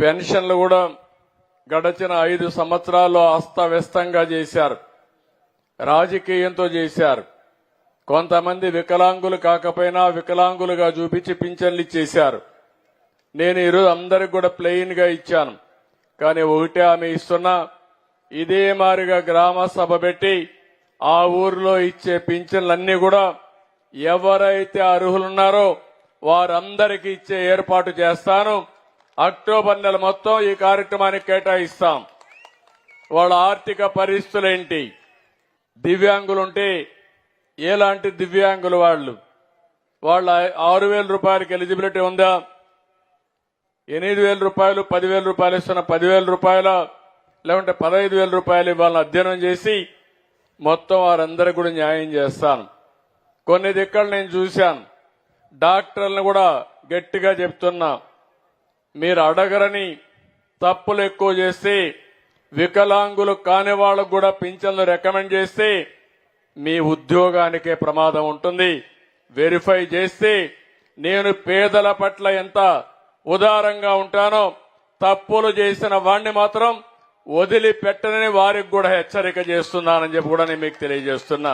పెన్షన్లు కూడా గడచిన 5 సంవత్సరాల్లో అస్తవ్యస్తంగా చేశారు, రాజకీయంతో చేశారు. కొంతమంది వికలాంగులు కాకపోయినా వికలాంగులుగా చూపించి పింఛన్లు ఇచ్చేశారు. నేను ఈరోజు అందరికి కూడా ప్లెయిన్ గా ఇచ్చాను. కానీ ఒకటే ఆమె ఇస్తున్నా, ఇదే మారిగా గ్రామ సభ పెట్టి ఆ ఊర్లో ఇచ్చే పింఛన్లన్నీ కూడా ఎవరైతే అర్హులున్నారో వారందరికీ ఇచ్చే ఏర్పాటు చేస్తాను. అక్టోబర్ నెల మొత్తం ఈ కార్యక్రమానికి కేటాయిస్తాం. వాళ్ళ ఆర్థిక పరిస్థితులేంటి, దివ్యాంగులుంటే ఎలాంటి దివ్యాంగులు వాళ్ళ 6,000 రూపాయలకి ఎలిజిబిలిటీ ఉందా, 8,000 రూపాయలు 10,000 రూపాయలు ఇస్తున్న 10,000 రూపాయల లేకుంటే 15,000 రూపాయలు ఇవ్వాలని అధ్యయనం చేసి మొత్తం వారందరికీ కూడా న్యాయం చేస్తాను. కొన్ని దిక్కలు నేను చూశాను, డాక్టర్లను కూడా గట్టిగా చెప్తున్నా, మీరు అడగరని తప్పులు ఎక్కువ చేస్తే వికలాంగులు కాని వాళ్ళకు కూడా పింఛన్లు రికమెండ్ చేస్తే మీ ఉద్యోగానికే ప్రమాదం ఉంటుంది. వెరిఫై చేస్తే నేను పేదల పట్ల ఎంత ఉదారంగా ఉంటానో తప్పులు చేసిన వాణ్ణి మాత్రం వదిలిపెట్టనని వారికి కూడా హెచ్చరిక చేస్తున్నానని చెప్పి కూడా నేను మీకు తెలియజేస్తున్నా.